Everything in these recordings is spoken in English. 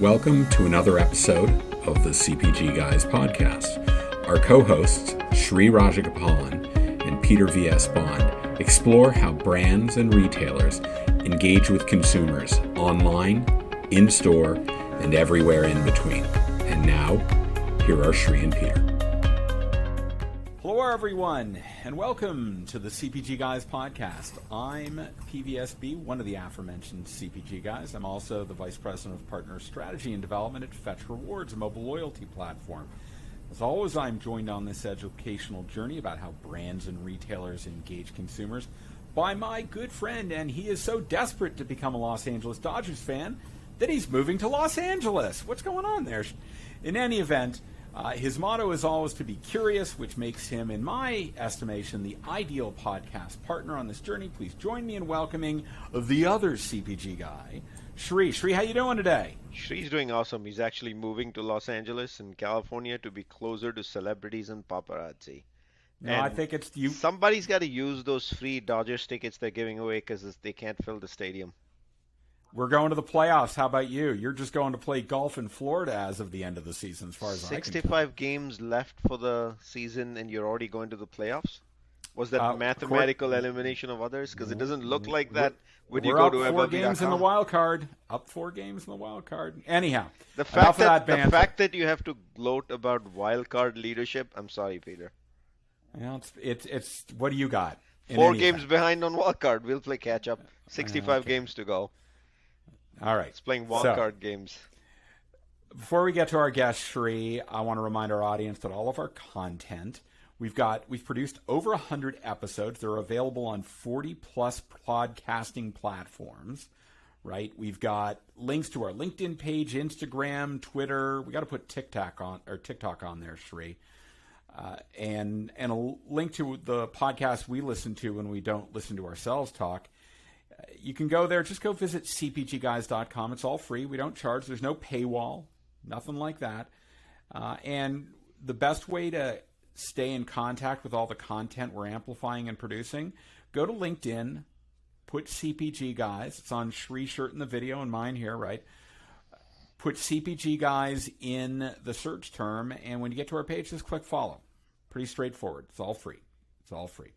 Welcome to another episode of the CPG Guys podcast. Our co-hosts, Sri Rajagopalan and Peter V.S. Bond, explore how brands and retailers engage with consumers online, in-store, and everywhere in between. And now, here are Sri and Peter. Hello everyone, and welcome to the CPG Guys podcast. I'm PVSB, one of the aforementioned CPG Guys. I'm also the Vice President of Partner Strategy and Development at Fetch Rewards, a mobile loyalty platform. As always, I'm joined on this educational journey about how brands and retailers engage consumers by my good friend, and he is so desperate to become a Los Angeles Dodgers fan that he's moving to Los Angeles. What's going on there? In any event, his motto is always to be curious, which makes him, in my estimation, the ideal podcast partner on this journey. Please join me in welcoming the other CPG guy, Sri. Sri, how you doing today? Shri's doing awesome. He's actually moving to Los Angeles in California to be closer to celebrities and paparazzi. No, and I think it's you. Somebody's got to use those free Dodgers tickets they're giving away because they can't fill the stadium. We're going to the playoffs. How about you? You're just going to play golf in Florida as of the end of the season, as far as I can tell. 65 games left for the season, and you're already going to the playoffs? Was that mathematical elimination of others? Because it doesn't look like that. Would you go to MLB.com? 4 games in the wild card. Up 4 games in the wild card. Anyhow, the fact that you have to gloat about wild card leadership. I'm sorry, Peter. Well, it's what do you got? 4 games behind on wild card. We'll play catch up. 65 games to go. All right. It's playing wild card games. Before we get to our guest, Sri, I want to remind our audience that all of our content, we've produced over 100 episodes. They're available on 40 plus podcasting platforms, right? We've got links to our LinkedIn page, Instagram, Twitter. We got to put TikTok on there, Sri. And a link to the podcast we listen to when we don't listen to ourselves talk. You can go there. Just go visit CPGGuys.com. It's all free. We don't charge. There's no paywall, nothing like that. And the best way to stay in contact with all the content we're amplifying and producing, go to LinkedIn, put CPG Guys. It's on Shri's shirt in the video and mine here, right? Put CPG Guys in the search term, and when you get to our page, just click follow. Pretty straightforward. It's all free. It's all free.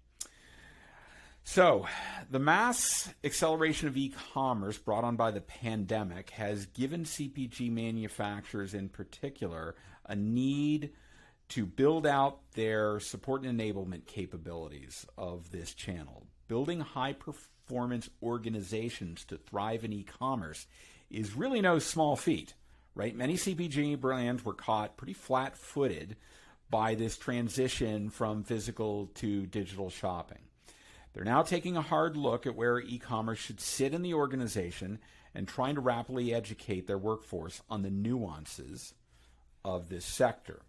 So, the mass acceleration of e-commerce brought on by the pandemic has given CPG manufacturers in particular a need to build out their support and enablement capabilities of this channel. Building high-performance organizations to thrive in e-commerce is really no small feat, right? Many CPG brands were caught pretty flat-footed by this transition from physical to digital shopping. They're now taking a hard look at where e-commerce should sit in the organization and trying to rapidly educate their workforce on the nuances of this sector.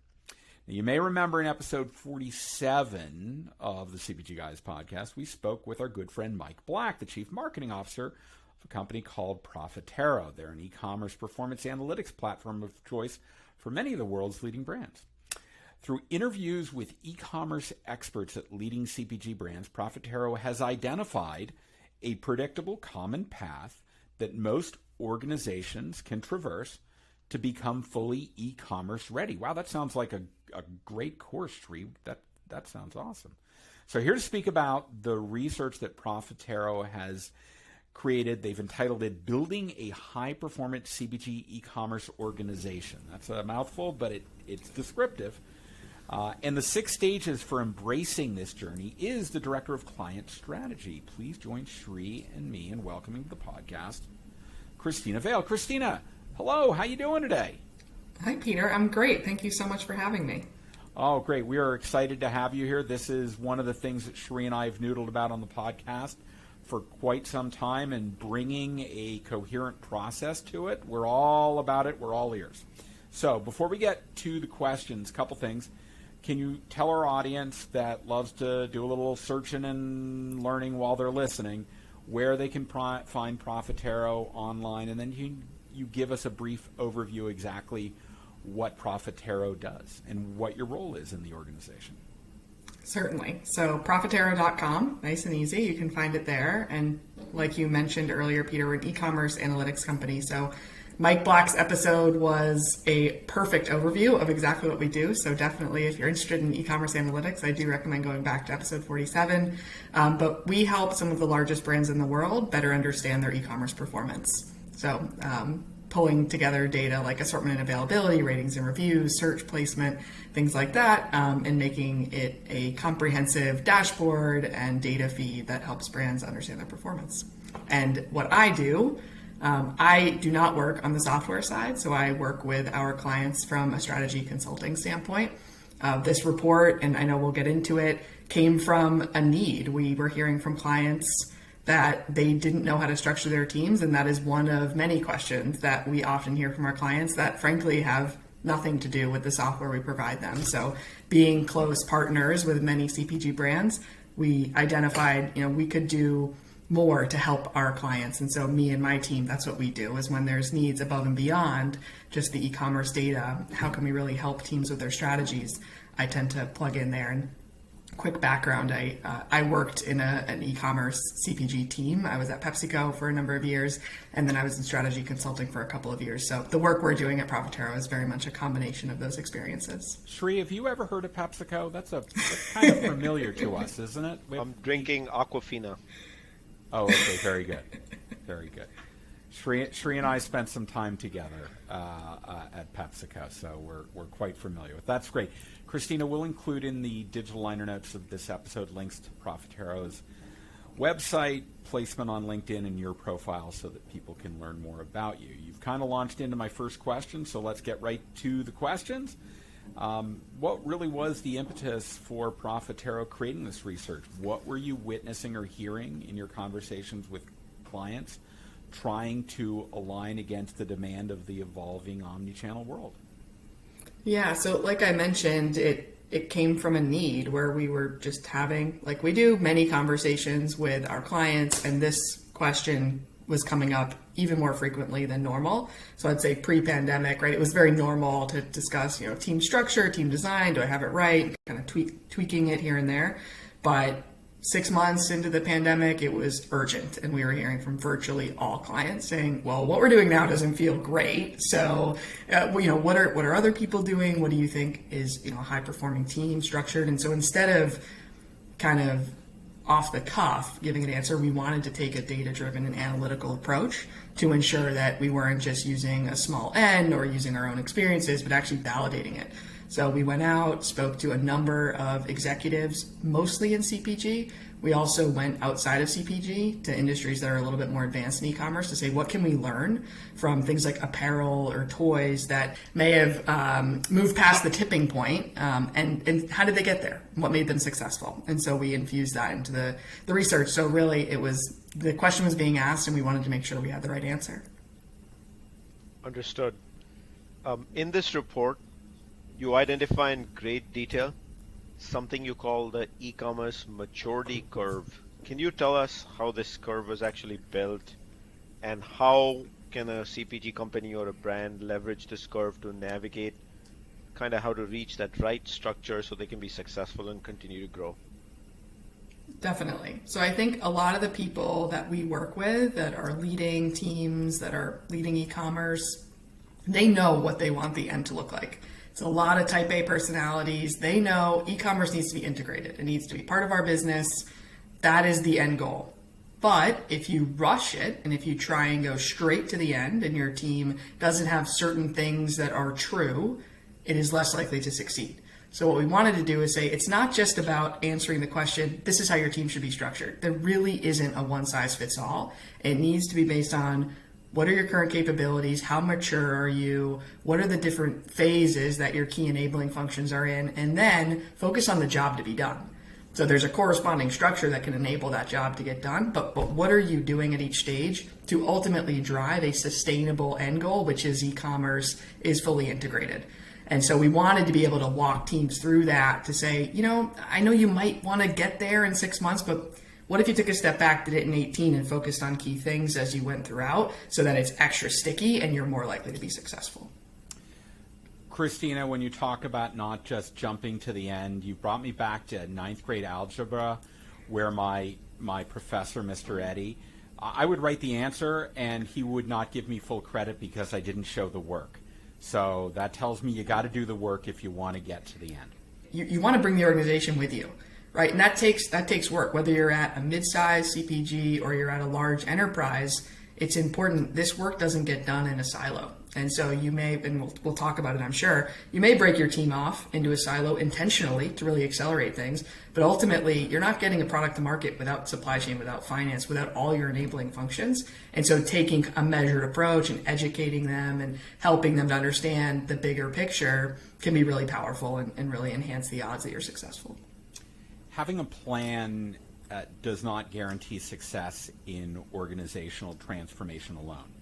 Now, you may remember in episode 47 of the CPG Guys podcast, we spoke with our good friend Mike Black, the chief marketing officer of a company called Profitero. They're an e-commerce performance analytics platform of choice for many of the world's leading brands. Through interviews with e-commerce experts at leading CPG brands, Profitero has identified a predictable common path that most organizations can traverse to become fully e-commerce ready. Wow, that sounds like a great course, Sri. That sounds awesome. So here to speak about the research that Profitero has created, they've entitled it Building a High-Performance CPG E-Commerce Organization. That's a mouthful, but it's descriptive. And the 6 stages for embracing this journey is the Director of Client Strategy. Please join Sri and me in welcoming to the podcast Christina Vail. Christina, hello. How you doing today? Hi, Peter. I'm great. Thank you so much for having me. Oh, great. We are excited to have you here. This is one of the things that Sri and I have noodled about on the podcast for quite some time, and bringing a coherent process to it. We're all about it. We're all ears. So before we get to the questions, a couple things. Can you tell our audience that loves to do a little searching and learning while they're listening where they can find Profitero online, and then you give us a brief overview exactly what Profitero does and what your role is in the organization? Certainly. So Profitero.com, nice and easy. You can find it there. And like you mentioned earlier, Peter, we're an e-commerce analytics company. So Mike Black's episode was a perfect overview of exactly what we do. So definitely, if you're interested in e-commerce analytics, I do recommend going back to episode 47. But we help some of the largest brands in the world better understand their e-commerce performance. So pulling together data like assortment and availability, ratings and reviews, search placement, things like that, and making it a comprehensive dashboard and data feed that helps brands understand their performance. And what I do not work on the software side, so I work with our clients from a strategy consulting standpoint. This report, and I know we'll get into it, came from a need. We were hearing from clients that they didn't know how to structure their teams, and that is one of many questions that we often hear from our clients that frankly have nothing to do with the software we provide them. So being close partners with many CPG brands, we identified, we could do more to help our clients. And so me and my team, that's what we do, is when there's needs above and beyond just the e-commerce data, how can we really help teams with their strategies? I tend to plug in there. And quick background, I worked in an e-commerce CPG team. I was at PepsiCo for a number of years, and then I was in strategy consulting for a couple of years. So the work we're doing at Profitero is very much a combination of those experiences. Shri, have you ever heard of PepsiCo? That's kind of familiar to us, isn't it? I'm drinking Aquafina. Oh, okay, very good, very good. Shri and I spent some time together at PepsiCo, so we're quite familiar with. That's great. Chrstina, we'll include in the digital liner notes of this episode links to Profitero's website, placement on LinkedIn, and your profile so that people can learn more about you. You've kind of launched into my first question, so let's get right to the questions. What really was the impetus for Profitero creating this research? What were you witnessing or hearing in your conversations with clients trying to align against the demand of the evolving omnichannel world? Yeah, so like I mentioned, it came from a need where we were just having, like we do, many conversations with our clients, and this question was coming up even more frequently than normal. So I'd say pre-pandemic, right? It was very normal to discuss, team structure, team design, do I have it right? Kind of tweaking it here and there. But 6 months into the pandemic, it was urgent. And we were hearing from virtually all clients saying, well, what we're doing now doesn't feel great. So, what are other people doing? What do you think is, a high performing team structured? And so instead of kind of off the cuff giving an answer, we wanted to take a data-driven and analytical approach to ensure that we weren't just using a small N or using our own experiences, but actually validating it. So we went out, spoke to a number of executives, mostly in CPG. We also went outside of CPG to industries that are a little bit more advanced in e-commerce to say, what can we learn from things like apparel or toys that may have moved past the tipping point, and how did they get there? What made them successful? And so we infused that into the research. So really, the question was being asked, and we wanted to make sure we had the right answer. Understood. In this report, you identify in great detail something you call the e-commerce maturity curve. Can you tell us how this curve was actually built, and how can a CPG company or a brand leverage this curve to navigate kind of how to reach that right structure so they can be successful and continue to grow? Definitely. So I think a lot of the people that we work with that are leading teams, that are leading e-commerce, they know what they want the end to look like. It's a lot of type A personalities. They know e-commerce needs to be integrated. It needs to be part of our business. That is the end goal. But if you rush it, and if you try and go straight to the end, and your team doesn't have certain things that are true, it is less likely to succeed. So what we wanted to do is say, it's not just about answering the question, this is how your team should be structured. There really isn't a one size fits all. It needs to be based on, what are your current capabilities? How mature are you? What are the different phases that your key enabling functions are in? And then focus on the job to be done. So there's a corresponding structure that can enable that job to get done. But what are you doing at each stage to ultimately drive a sustainable end goal, which is e-commerce is fully integrated? And so we wanted to be able to walk teams through that to say, I know you might want to get there in 6 months, but what if you took a step back, did it in 18, and focused on key things as you went throughout so that it's extra sticky and you're more likely to be successful? Chrstina, when you talk about not just jumping to the end, you brought me back to 9th grade algebra, where my professor, Mr. Eddy, I would write the answer, and he would not give me full credit because I didn't show the work. So that tells me you got to do the work if you want to get to the end. You want to bring the organization with you, right? And that takes work. Whether you're at a mid-sized CPG or you're at a large enterprise, it's important. This work doesn't get done in a silo. And so you may, and we'll talk about it, I'm sure, you may break your team off into a silo intentionally to really accelerate things, but ultimately you're not getting a product to market without supply chain, without finance, without all your enabling functions. And so taking a measured approach and educating them and helping them to understand the bigger picture can be really powerful and really enhance the odds that you're successful. Having a plan does not guarantee success in organizational transformation alone.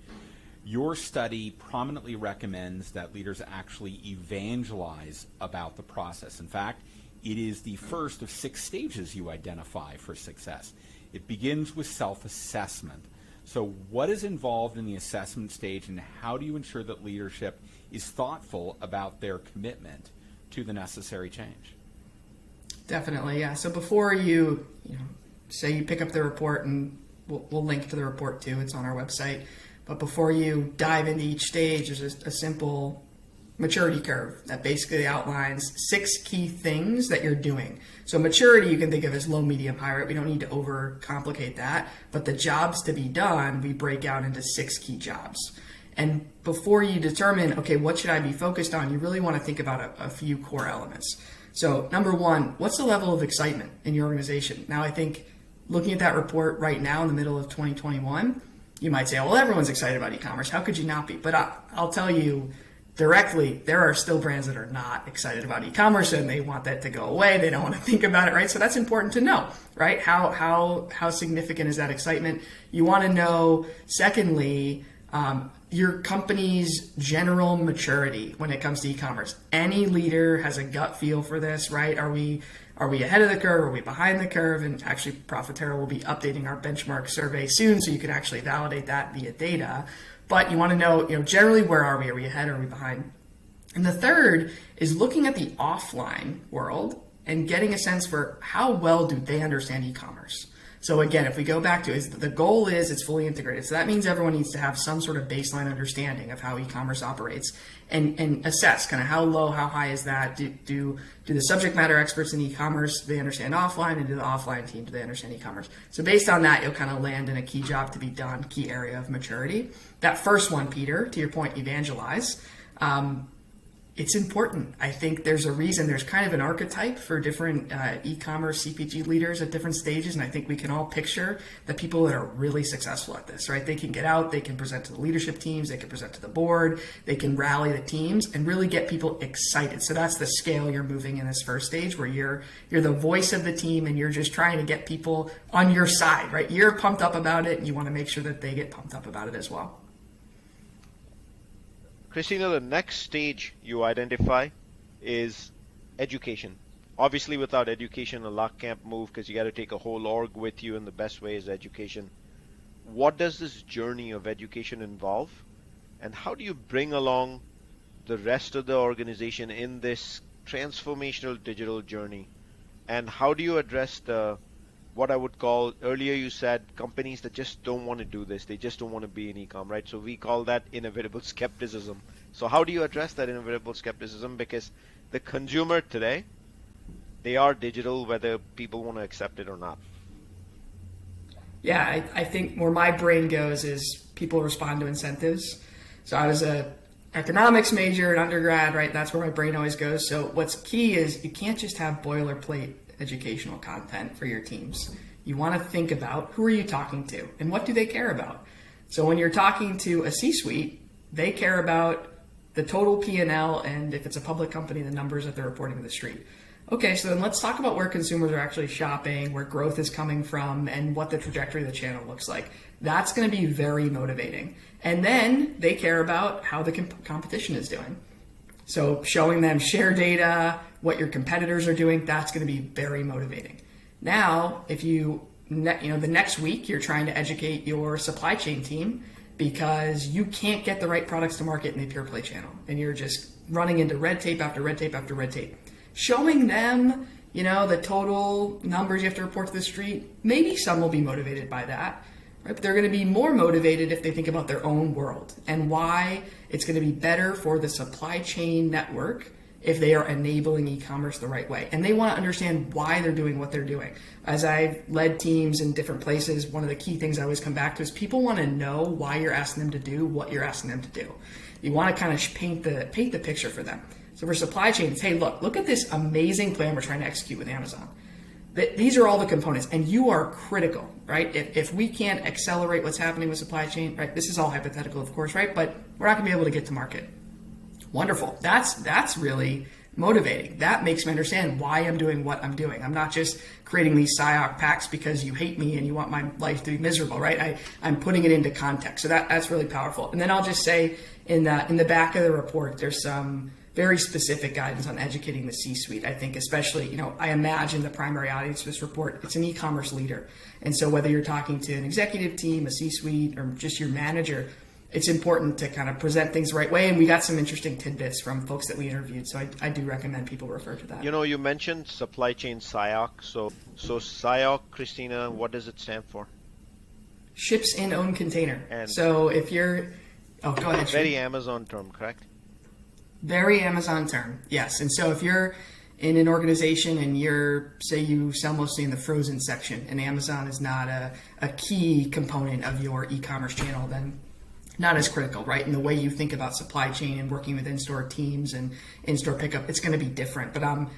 Your study prominently recommends that leaders actually evangelize about the process. In fact, it is the first of 6 stages you identify for success. It begins with self-assessment. So what is involved in the assessment stage, and how do you ensure that leadership is thoughtful about their commitment to the necessary change? Definitely, yeah. So before you say you pick up the report, and we'll link to the report too, it's on our website. But before you dive into each stage, there's a simple maturity curve that basically outlines 6 key things that you're doing. So maturity you can think of as low, medium, high, right? We don't need to overcomplicate that. But the jobs to be done, we break out into 6 key jobs. And before you determine, okay, what should I be focused on, you really want to think about a few core elements. So number 1, what's the level of excitement in your organization? Now, I think looking at that report right now in the middle of 2021, you might say, well, everyone's excited about e-commerce. How could you not be? But I'll tell you directly, there are still brands that are not excited about e-commerce and they want that to go away. They don't want to think about it, right? So that's important to know, right? How significant is that excitement? You want to know, secondly, your company's general maturity when it comes to e-commerce. Any leader has a gut feel for this, right? Are we ahead of the curve? Are we behind the curve? And actually, Profitero will be updating our benchmark survey soon, so you can actually validate that via data. But you want to know, generally, where are we? Are we ahead or are we behind? And the third is looking at the offline world and getting a sense for how well do they understand e-commerce. So again, if we go back to it, the goal is it's fully integrated. So that means everyone needs to have some sort of baseline understanding of how e-commerce operates and assess kind of how low, how high is that? Do the subject matter experts in e-commerce, they understand offline, and do the offline team, do they understand e-commerce? So based on that, you'll kind of land in a key job to be done, key area of maturity. That first one, Peter, to your point, evangelize. It's important. I think there's a reason. There's kind of an archetype for different e-commerce CPG leaders at different stages, and I think we can all picture the people that are really successful at this, right? They can get out, they can present to the leadership teams, they can present to the board, they can rally the teams and really get people excited. So that's the scale you're moving in this first stage, where you're the voice of the team and you're just trying to get people on your side, right? You're pumped up about it and you want to make sure that they get pumped up about it as well. Christina, the next stage you identify is education. Obviously, without education, a lot can't move because you got to take a whole org with you, and the best way is education. What does this journey of education involve, and how do you bring along the rest of the organization in this transformational digital journey? And how do you address what I would call, earlier you said, companies that just don't want to do this. They just don't want to be in e-com, right? So we call that inevitable skepticism. So how do you address that inevitable skepticism? Because the consumer today, they are digital, whether people want to accept it or not. Yeah, I think where my brain goes is people respond to incentives. So I was a economics major in undergrad, right? That's where my brain always goes. So what's key is you can't just have boilerplate educational content for your teams. You want to think about who are you talking to and what do they care about. So when you're talking to a C-suite, they care about the total P&L, and if it's a public company, the numbers that they're reporting to the street. Okay, so then let's talk about where consumers are actually shopping, where growth is coming from, and what the trajectory of the channel looks like. That's going to be very motivating. And then they care about how the competition is doing. So showing them share data, what your competitors are doing, that's going to be very motivating. Now, if the next week you're trying to educate your supply chain team because you can't get the right products to market in the pure play channel, and you're just running into red tape after red tape after red tape. Showing them, the total numbers you have to report to the street, maybe some will be motivated by that. right? But they're going to be more motivated if they think about their own world and why it's going to be better for the supply chain network if they are enabling e-commerce the right way. And they want to understand why they're doing what they're doing. As I've led teams in different places, one of the key things I always come back to is people want to know why you're asking them to do what you're asking them to do. You want to kind of paint the picture for them. So for supply chain, it's, hey, look at this amazing plan we're trying to execute with Amazon. These are all the components, and you are critical, right? If we can't accelerate what's happening with supply chain, right? This is all hypothetical, of course, right? But we're not going to be able to get to market. Wonderful. That's really motivating. That makes me understand why I'm doing what I'm doing. I'm not just creating these SIOC packs because you hate me and you want my life to be miserable, right? I'm putting it into context. So that's really powerful. And then I'll just say in the back of the report, there's some very specific guidance on educating the C-suite. I think especially, I imagine the primary audience for this report, it's an e-commerce leader. And so whether you're talking to an executive team, a C-suite, or just your manager, it's important to kind of present things the right way. And we got some interesting tidbits from folks that we interviewed. So I do recommend people refer to that. You mentioned supply chain SIOC. So SIOC, Christina, what does it stand for? Ships in own container. And so if you're, go ahead. Very Amazon term, correct? Very Amazon term, yes. And so if you're in an organization and say you sell mostly in the frozen section and Amazon is not a key component of your e-commerce channel, then not as critical, right? In the way you think about supply chain and working with in-store teams and in-store pickup, it's going to be different. But I'm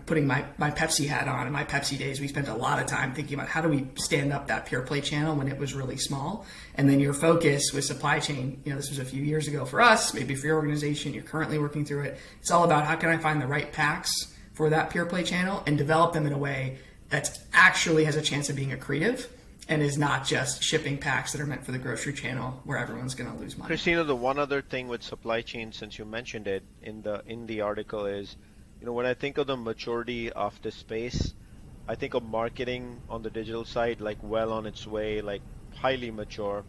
putting my Pepsi hat on. In my Pepsi days, we spent a lot of time thinking about how do we stand up that pure play channel when it was really small. And then your focus with supply chain, this was a few years ago for us, maybe for your organization, you're currently working through it. It's all about how can I find the right packs for that pure play channel and develop them in a way that actually has a chance of being accretive and is not just shipping packs that are meant for the grocery channel where everyone's going to lose money. Christina, the one other thing with supply chain, since you mentioned it in the article, is when I think of the maturity of this space, I think of marketing on the digital side like well on its way, like highly mature.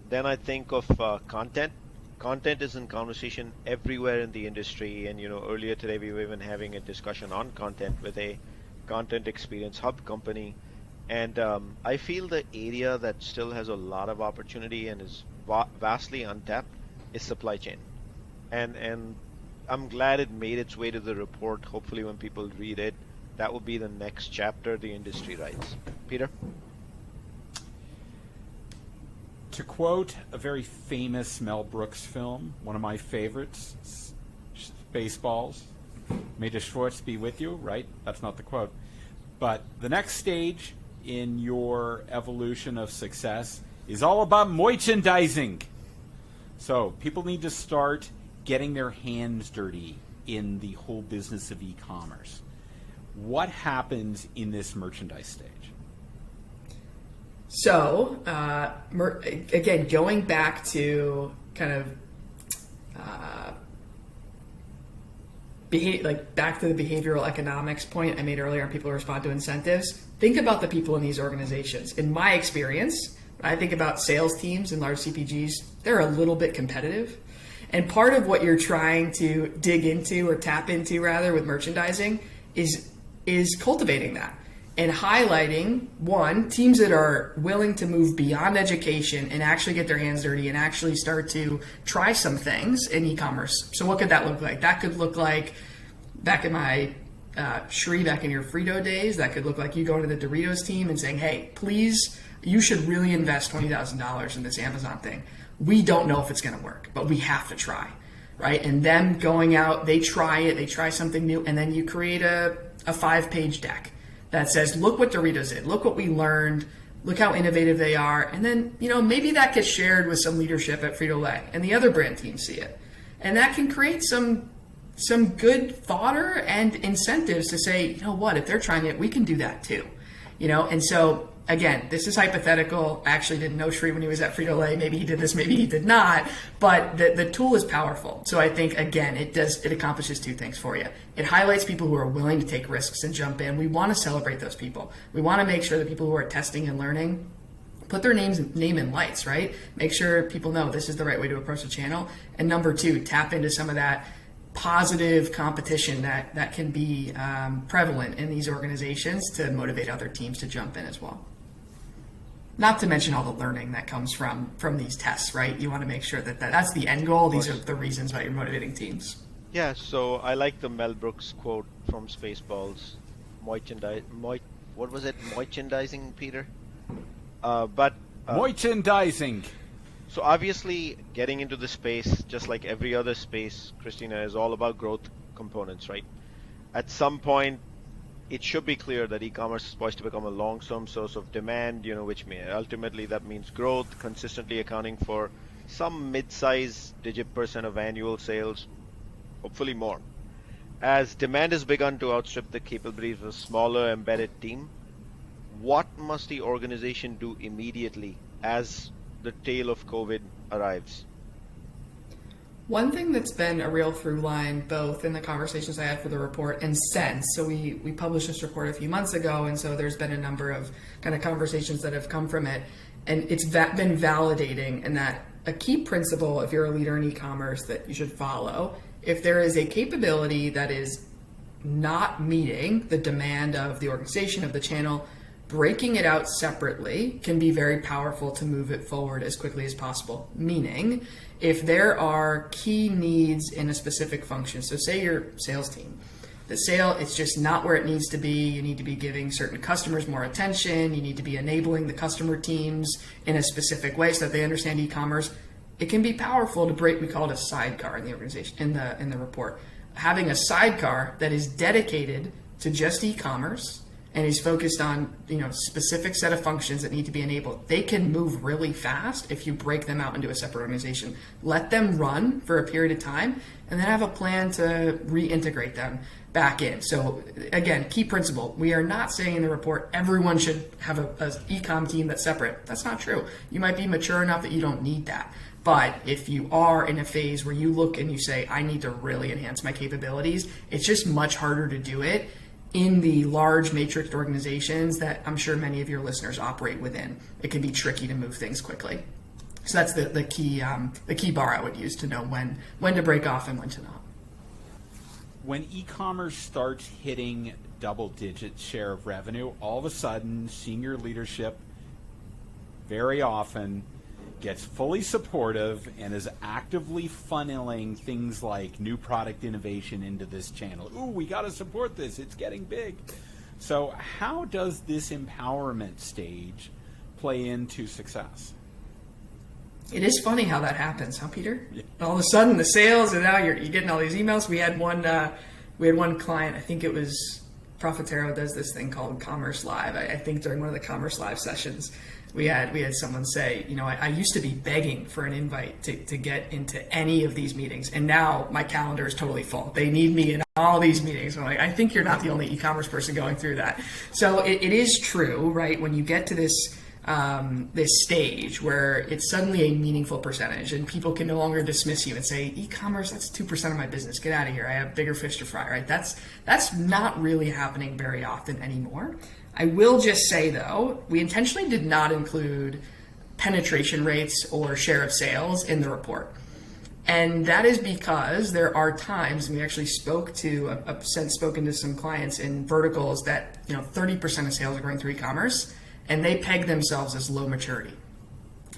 Then I think of content. Content is in conversation everywhere in the industry, and earlier today we were even having a discussion on content with a content experience hub company. And I feel the area that still has a lot of opportunity and is vastly untapped is supply chain. And I'm glad it made its way to the report. Hopefully when people read it, that will be the next chapter the industry writes. Peter? To quote a very famous Mel Brooks film, one of my favorites, Spaceballs, may the Schwartz be with you, right? That's not the quote. But the next stage in your evolution of success is all about merchandising. So people need to start getting their hands dirty in the whole business of e-commerce. What happens in this merchandise stage? So again, going back to kind of back to the behavioral economics point I made earlier on people who respond to incentives. Think about the people in these organizations. In my experience, when I think about sales teams and large CPGs, they're a little bit competitive. And part of what you're trying to dig into or tap into rather with merchandising is cultivating that and highlighting, one, teams that are willing to move beyond education and actually get their hands dirty and actually start to try some things in e-commerce. So what could that look like? That could look like back in my Shri, back in your Frito days, that could look like you going to the Doritos team and saying, hey, please, you should really invest $20,000 in this Amazon thing. We don't know if it's going to work, but we have to try, right? And them going out, they try something new, and then you create a 5-page deck that says, look what Doritos did, look what we learned, look how innovative they are. And then, maybe that gets shared with some leadership at Frito-Lay and the other brand teams see it. And that can create some good fodder and incentives to say, if they're trying it, we can do that too. And so again, this is hypothetical. I actually didn't know Shri when he was at Frito-Lay. Maybe he did this, maybe he did not. But the tool is powerful. So I think, again, it accomplishes two things for you. It highlights people who are willing to take risks and jump in. We want to celebrate those people. We want to make sure that people who are testing and learning put their name in lights, right? Make sure people know this is the right way to approach the channel. And number two, tap into some of that positive competition that can be prevalent in these organizations to motivate other teams to jump in as well. Not to mention all the learning that comes from these tests, right? You want to make sure that's the end goal. These are the reasons why you're motivating teams. Yeah, so I like the Mel Brooks quote from Spaceballs. What was it? Merchandising, Peter? Merchandising. So obviously, getting into the space, just like every other space, Christina, is all about growth components, right? At some point, it should be clear that e-commerce is poised to become a long-term source of demand, which ultimately that means growth, consistently accounting for some mid-size digit % of annual sales, hopefully more. As demand has begun to outstrip the capabilities of a smaller embedded team, what must the organization do immediately as the tail of COVID arrives? One thing that's been a real through line, both in the conversations I had for the report and since, so we published this report a few months ago, and so there's been a number of kind of conversations that have come from it, and it's been validating in that a key principle, if you're a leader in e-commerce, that you should follow, if there is a capability that is not meeting the demand of the organization, of the channel, breaking it out separately can be very powerful to move it forward as quickly as possible. Meaning, if there are key needs in a specific function, so say your sales team, the sale, it's just not where it needs to be. You need to be giving certain customers more attention. You need to be enabling the customer teams in a specific way so that they understand e-commerce. It can be powerful to break, we call it a sidecar in the organization, in the report. Having a sidecar that is dedicated to just e-commerce and is focused on specific set of functions that need to be enabled. They can move really fast if you break them out into a separate organization. Let them run for a period of time and then have a plan to reintegrate them back in. So again, key principle, we are not saying in the report everyone should have an e-com team that's separate. That's not true. You might be mature enough that you don't need that. But if you are in a phase where you look and you say, I need to really enhance my capabilities, it's just much harder to do it in the large matrixed organizations that I'm sure many of your listeners operate within. It can be tricky to move things quickly. So that's the key bar I would use to know when to break off and when to not. When e-commerce starts hitting double-digit share of revenue, all of a sudden senior leadership very often gets fully supportive and is actively funneling things like new product innovation into this channel. Ooh, we got to support this. It's getting big. So how does this empowerment stage play into success? It is funny how that happens, huh, Peter? Yeah. All of a sudden, the sales, and now you're getting all these emails. We had one client, I think it was Profitero, does this thing called Commerce Live. I think during one of the Commerce Live sessions, we had someone say, I used to be begging for an invite to get into any of these meetings, and now my calendar is totally full. They need me in all these meetings. I'm like, I think you're not the only e-commerce person going through that. So it is true, right? When you get to this stage where it's suddenly a meaningful percentage and people can no longer dismiss you and say, e-commerce, that's 2% of my business. Get out of here. I have bigger fish to fry, right? That's not really happening very often anymore. I will just say, though, we intentionally did not include penetration rates or share of sales in the report. And that is because there are times, and we actually spoken to some clients in verticals that 30% of sales are going through e-commerce, and they peg themselves as low maturity.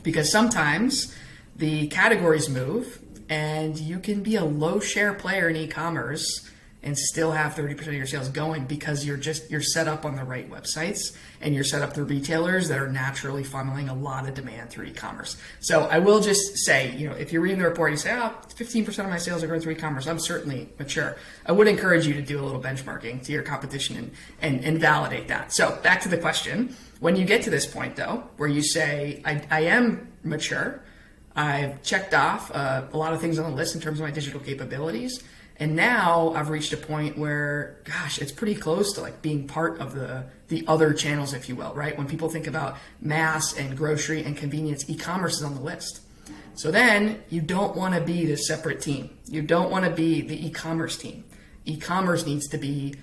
Because sometimes the categories move, and you can be a low share player in e-commerce and still have 30% of your sales going because you're set up on the right websites and you're set up through retailers that are naturally funneling a lot of demand through e-commerce. So I will just say, if you're reading the report, you say, 15% of my sales are going through e-commerce, I'm certainly mature. I would encourage you to do a little benchmarking to your competition and validate that. So back to the question, when you get to this point though, where you say, I am mature, I've checked off a lot of things on the list in terms of my digital capabilities, and now I've reached a point where, gosh, it's pretty close to like being part of the other channels, if you will, right? When people think about mass and grocery and convenience, e-commerce is on the list. So then you don't want to be this separate team. You don't want to be the e-commerce team. E-commerce needs to be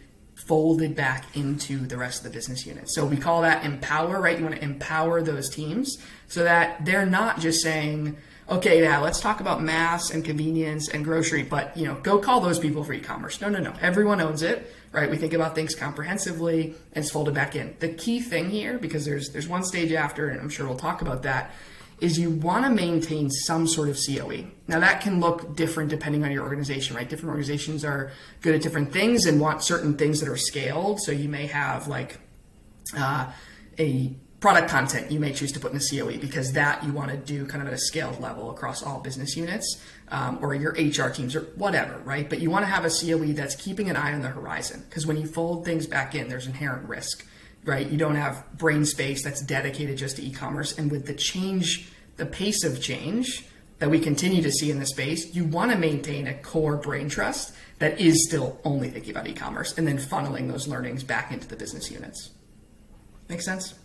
folded back into the rest of the business unit. So we call that empower, right? You want to empower those teams so that they're not just saying, okay, now let's talk about mass and convenience and grocery, but go call those people for e-commerce. No. Everyone owns it, right? We think about things comprehensively and it's folded back in. The key thing here, because there's one stage after, and I'm sure we'll talk about that, is you want to maintain some sort of COE. Now that can look different depending on your organization, right? Different organizations are good at different things and want certain things that are scaled. So you may have like a product content you may choose to put in a COE because that you want to do kind of at a scaled level across all business units or your HR teams or whatever, right? But you want to have a COE that's keeping an eye on the horizon because when you fold things back in, there's inherent risk, right? You don't have brain space that's dedicated just to e-commerce. And with the pace of change that we continue to see in the space, you want to maintain a core brain trust that is still only thinking about e-commerce and then funneling those learnings back into the business units. Make sense?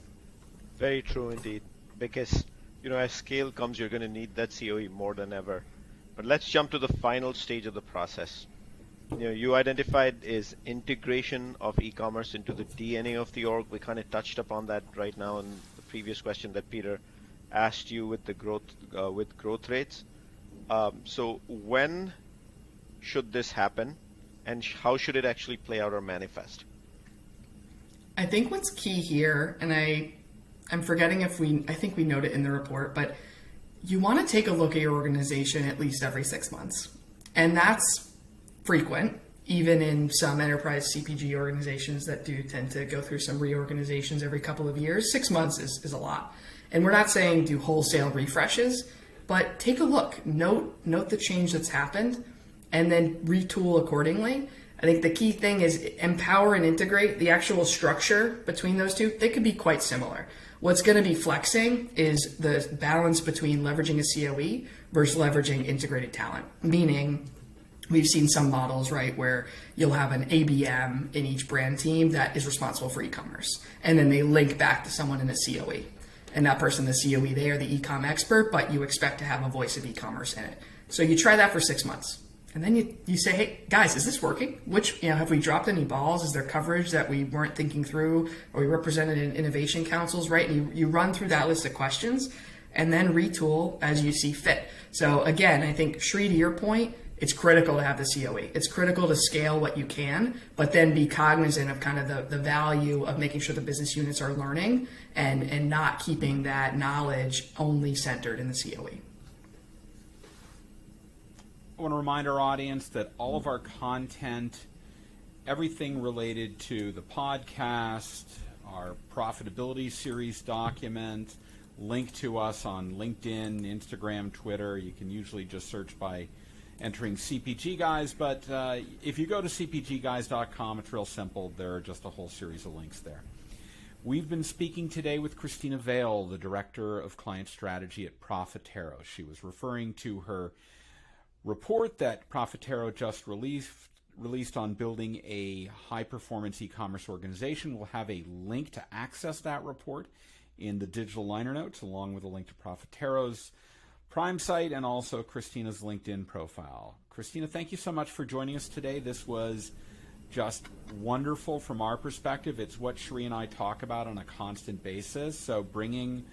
Very true indeed, because as scale comes, you're going to need that COE more than ever. But let's jump to the final stage of the process. You identified is integration of e-commerce into the DNA of the org. We kind of touched upon that right now in the previous question that Peter asked you with the growth rates. So when should this happen, and how should it actually play out or manifest? I think what's key here, and I'm forgetting I think we note it in the report, but you want to take a look at your organization at least every 6 months. And that's frequent, even in some enterprise CPG organizations that do tend to go through some reorganizations every couple of years. 6 months is a lot. And we're not saying do wholesale refreshes, but take a look, note the change that's happened, and then retool accordingly. I think the key thing is empower and integrate. The actual structure between those two, they could be quite similar. What's going to be flexing is the balance between leveraging a COE versus leveraging integrated talent. Meaning, we've seen some models, right, where you'll have an ABM in each brand team that is responsible for e-commerce. And then they link back to someone in a COE. And that person, the COE, they are the e-com expert, but you expect to have a voice of e-commerce in it. So you try that for 6 months. And then you say, hey, guys, is this working? Have we dropped any balls? Is there coverage that we weren't thinking through or we represented in innovation councils, right? And you run through that list of questions and then retool as you see fit. So again, I think, Shri, to your point, it's critical to have the COE. It's critical to scale what you can, but then be cognizant of kind of the value of making sure the business units are learning and not keeping that knowledge only centered in the COE. I want to remind our audience that all of our content, everything related to the podcast, our profitability series document, link to us on LinkedIn, Instagram, Twitter. You can usually just search by entering CPG Guys, but if you go to cpgguys.com, it's real simple. There are just a whole series of links there. We've been speaking today with Christina Vail, the Director of Client Strategy at Profitero. She was referring to her report that Profitero just released on building a high-performance e-commerce organization. We'll have a link to access that report in the digital liner notes, along with a link to Profitero's Prime site and also Christina's LinkedIn profile. Christina, thank you so much for joining us today. This was just wonderful from our perspective. It's what Shri and I talk about on a constant basis. So bringing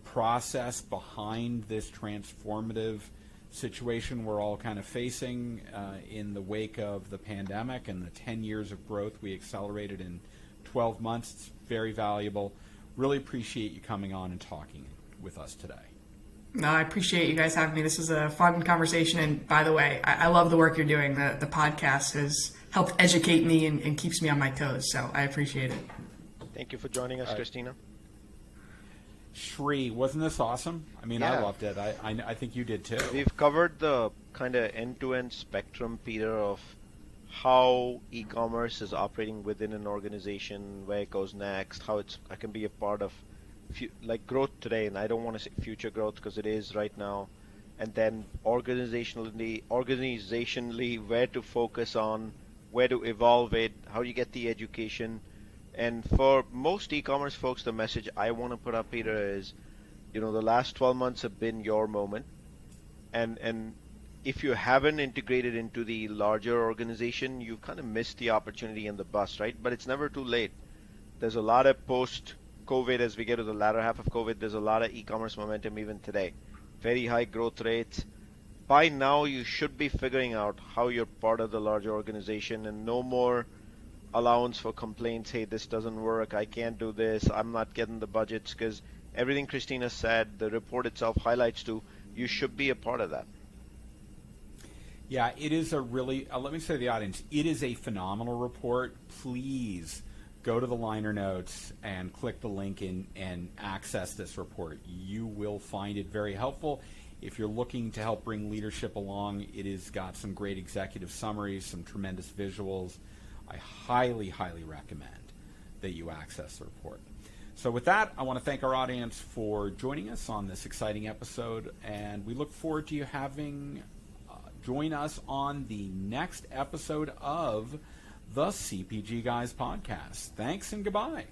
process behind this transformative situation we're all kind of facing in the wake of the pandemic and the 10 years of growth we accelerated in 12 months. It's very valuable. Really appreciate you coming on and talking with us today. No, I appreciate you guys having me. This was a fun conversation. And by the way, I love the work you're doing. The podcast has helped educate me and keeps me on my toes. So I appreciate it. Thank you for joining us, Chrstina. Shri, wasn't this awesome? I mean, Yeah. I loved it. I think you did too. We've covered the kind of end-to-end spectrum, Peter, of how e-commerce is operating within an organization, where it goes next, how it can be a part of like growth today, and I don't want to say future growth because it is right now, and then organizationally where to focus on, where to evolve it, how you get the education. And for most e-commerce folks, the message I want to put up, Peter, is, the last 12 months have been your moment. And if you haven't integrated into the larger organization, you've kind of missed the opportunity and the bus, right? But it's never too late. There's a lot of post-COVID, as we get to the latter half of COVID, there's a lot of e-commerce momentum even today. very high growth rates. By now, you should be figuring out how you're part of the larger organization and no more allowance for complaints. Hey, this doesn't work. I can't do this. I'm not getting the budgets, because everything Christina said, the report itself highlights too, you should be a part of that. Yeah, it is a really, let me say to the audience, it is a phenomenal report. Please go to the liner notes and click the link in and access this report. You will find it very helpful. If you're looking to help bring leadership along, it has got some great executive summaries, some tremendous visuals. I highly, highly recommend that you access the report. So with that, I want to thank our audience for joining us on this exciting episode, and we look forward to you having join us on the next episode of the CPG Guys podcast. Thanks and goodbye.